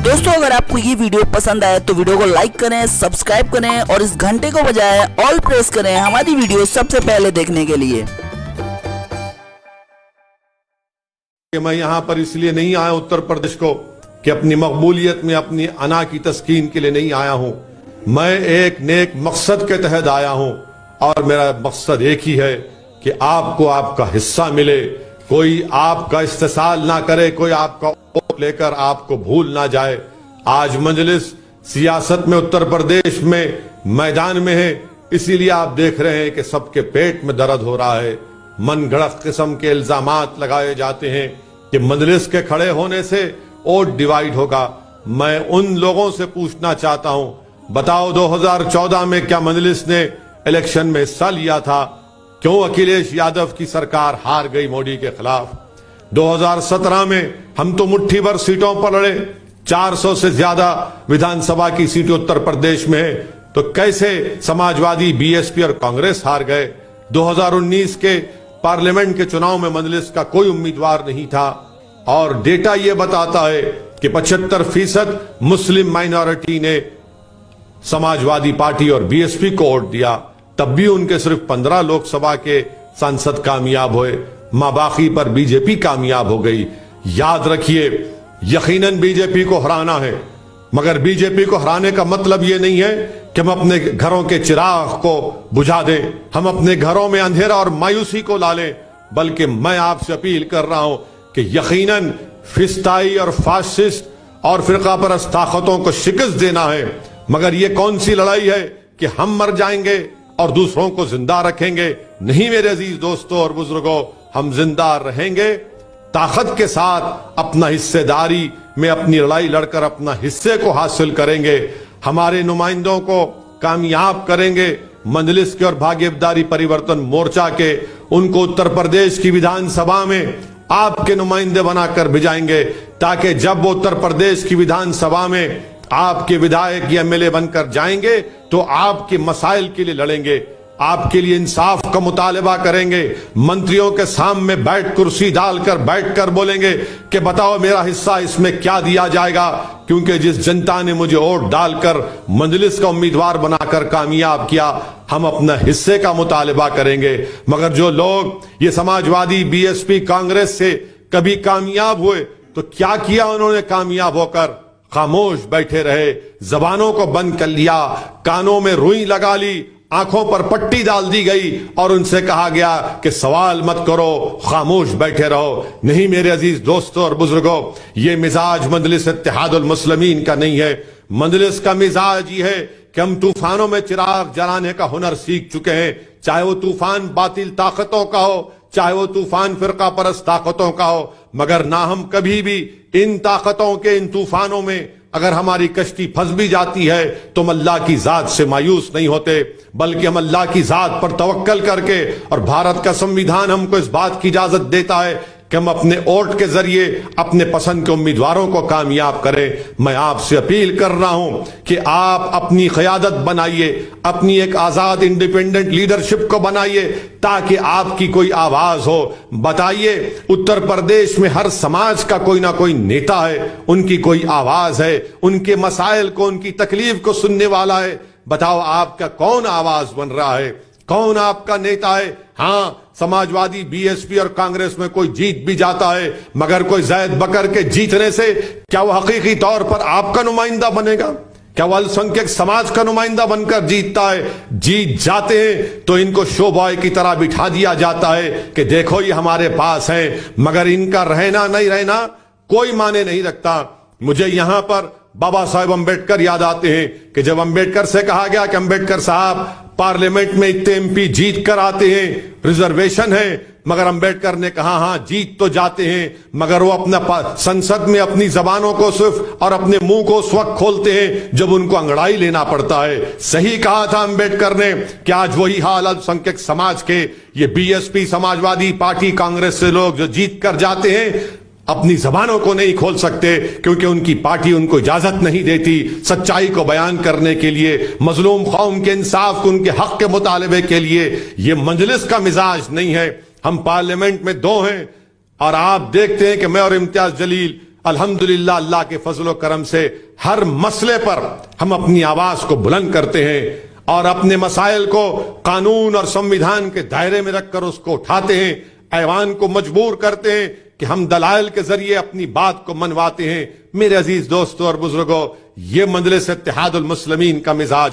दोस्तों अगर आपको ये वीडियो पसंद आए तो वीडियो को लाइक करें, सब्सक्राइब करें और इस घंटे को बजाएं ऑल प्रेस करें हमारी वीडियो सबसे पहले देखने के लिए। मैं यहाँ पर इसलिए नहीं आया उत्तर प्रदेश को कि अपनी मकबूलियत में अपनी अना की तस्कीन के लिए नहीं आया हूँ। मैं एक नेक मकसद के तहत आया हूँ और मेरा मकसद एक ही है कि आपको आपका हिस्सा मिले, कोई आपका इस्तेसाल ना करे, कोई आपका वोट लेकर आपको भूल ना जाए। आज मजलिस सियासत में उत्तर प्रदेश में मैदान में है, इसीलिए आप देख रहे हैं कि सबके पेट में दर्द हो रहा है। मन गढ़ंत किस्म के इल्जामात लगाए जाते हैं कि मजलिस के खड़े होने से वोट डिवाइड होगा। मैं उन लोगों से पूछना चाहता हूं, बताओ 2014 में क्या मजलिस ने इलेक्शन में हिस्सा लिया था? क्यों अखिलेश यादव की सरकार हार गई मोदी के खिलाफ? 2017 में हम तो मुट्ठी भर सीटों पर लड़े, 400 से ज्यादा विधानसभा की सीटें उत्तर प्रदेश में है, तो कैसे समाजवादी, बीएसपी और कांग्रेस हार गए? 2019 के पार्लियामेंट के चुनाव में मजलिस का कोई उम्मीदवार नहीं था और डेटा यह बताता है कि 75% मुस्लिम माइनॉरिटी ने समाजवादी पार्टी और बीएसपी को वोट दिया, तब भी उनके सिर्फ 15 लोकसभा के सांसद कामयाब हुए, बाकी पर बीजेपी कामयाब हो गई। याद रखिए, यकीनन बीजेपी को हराना है, मगर बीजेपी को हराने का मतलब यह नहीं है कि हम अपने घरों के चिराग को बुझा दें, हम अपने घरों में अंधेरा और मायूसी को ला लें, बल्कि मैं आपसे अपील कर रहा हूं कि यकीनन फिस्ताई और फासिस्ट और फिरका परस्त ताकतों को शिकस्त देना है। मगर ये कौन सी लड़ाई है कि हम मर जाएंगे और दूसरों को जिंदा रखेंगे? नहीं मेरे अजीज दोस्तों और बुजुर्गों, हम जिंदा रहेंगे, ताकत के साथ अपना हिस्सेदारी में अपनी लड़ाई लड़कर अपना हिस्से को हासिल करेंगे, हमारे नुमाइंदों को कामयाब करेंगे, मजलिस के और भागीदारी परिवर्तन मोर्चा के, उनको उत्तर प्रदेश की विधानसभा में आपके नुमाइंदे बनाकर भिजाएंगे, ताकि जब वो उत्तर प्रदेश की विधानसभा में आपके विधायक या एमएलए बनकर जाएंगे तो आपके मसाइल के लिए लड़ेंगे, आपके लिए इंसाफ का मुतालबा करेंगे, मंत्रियों के सामने कुर्सी डालकर बैठकर बोलेंगे कि बताओ मेरा हिस्सा इसमें क्या दिया जाएगा, क्योंकि जिस जनता ने मुझे वोट डालकर मजलिस का उम्मीदवार बनाकर कामयाब किया, हम अपना हिस्से का मुतालबा करेंगे। मगर जो लोग ये समाजवादी, बीएसपी, कांग्रेस से कभी कामयाब हुए तो क्या किया उन्होंने? कामयाब होकर खामोश बैठे रहे, जबानों को बंद कर लिया, कानों में रुई लगा ली, आंखों पर पट्टी डाल दी गई और उनसे कहा गया कि सवाल मत करो, खामोश बैठे रहो। नहीं मेरे अजीज दोस्तों और बुजुर्गों, ये मिजाज मजलिस इत्तेहादुल मुस्लिमीन का नहीं है। मजलिस का मिजाज ये है कि हम तूफानों में चिराग जलाने का हुनर सीख चुके हैं, चाहे वो तूफान बातिल ताकतों का हो, चाहे वो तूफान फिरका परस्त ताकतों का हो, मगर ना हम कभी भी इन ताकतों के, इन तूफानों में अगर हमारी कश्ती फंस भी जाती है तो हम अल्लाह की जात से मायूस नहीं होते, बल्कि हम अल्लाह की जात पर तवक्कल करके, और भारत का संविधान हमको इस बात की इजाजत देता है कि हम अपने वोट के जरिए अपने पसंद के उम्मीदवारों को कामयाब करें। मैं आपसे अपील कर रहा हूं कि आप अपनी क़यादत बनाइए, अपनी एक आजाद इंडिपेंडेंट लीडरशिप को बनाइए, ताकि आपकी कोई आवाज हो। बताइए, उत्तर प्रदेश में हर समाज का कोई ना कोई नेता है, उनकी कोई आवाज है, उनके मसाइल को, उनकी तकलीफ को सुनने वाला है। बताओ आपका कौन आवाज बन रहा है, कौन आपका नेता है? हाँ, समाजवादी, बीएसपी और कांग्रेस में कोई जीत भी जाता है, मगर कोई जैद बकर के जीतने से क्या वो हकीकी तौर पर आपका नुमाइंदा बनेगा? क्या वो अल्पसंख्यक समाज का नुमाइंदा बनकर जीतता है? जीत जाते हैं तो इनको शो बॉय की तरह बिठा दिया जाता है कि देखो ये हमारे पास है, मगर इनका रहना नहीं रहना कोई माने नहीं रखता। मुझे यहां पर बाबा साहेब अम्बेडकर याद आते हैं कि जब अम्बेडकर से कहा गया कि अम्बेडकर साहब पार्लियामेंट में इतने एमपी जीत कर आते हैं, रिजर्वेशन है, मगर अम्बेडकर ने कहा हाँ जीत तो जाते हैं, मगर वो अपना संसद में अपनी जबानों को सिर्फ और अपने मुंह को उस वक्त खोलते हैं जब उनको अंगड़ाई लेना पड़ता है। सही कहा था अम्बेडकर ने कि आज वही हाल अल्पसंख्यक समाज के, ये बीएसपी, समाजवादी पार्टी, कांग्रेस से लोग जो जीत कर जाते हैं अपनी जबानों को नहीं खोल सकते, क्योंकि उनकी पार्टी उनको इजाजत नहीं देती सच्चाई को बयान करने के लिए, मजलूम कौम के इंसाफ को, उनके हक के मुतालबे के लिए। ये मजलिस का मिजाज नहीं है। हम पार्लियामेंट में 2 हैं और आप देखते हैं कि मैं और इम्तियाज जलील अल्हम्दुलिल्लाह अल्लाह के फजल व करम से हर मसले पर हम अपनी आवाज को बुलंद करते हैं और अपने मसाइल को कानून और संविधान के दायरे में रखकर उसको उठाते हैं, ऐवान को मजबूर करते हैं कि हम दलाइल के जरिए अपनी बात को मनवाते हैं। मेरे अजीज दोस्तों और बुजुर्गों, ये मजलिस इत्तेहादुल मुस्लिमीन का मिजाज है।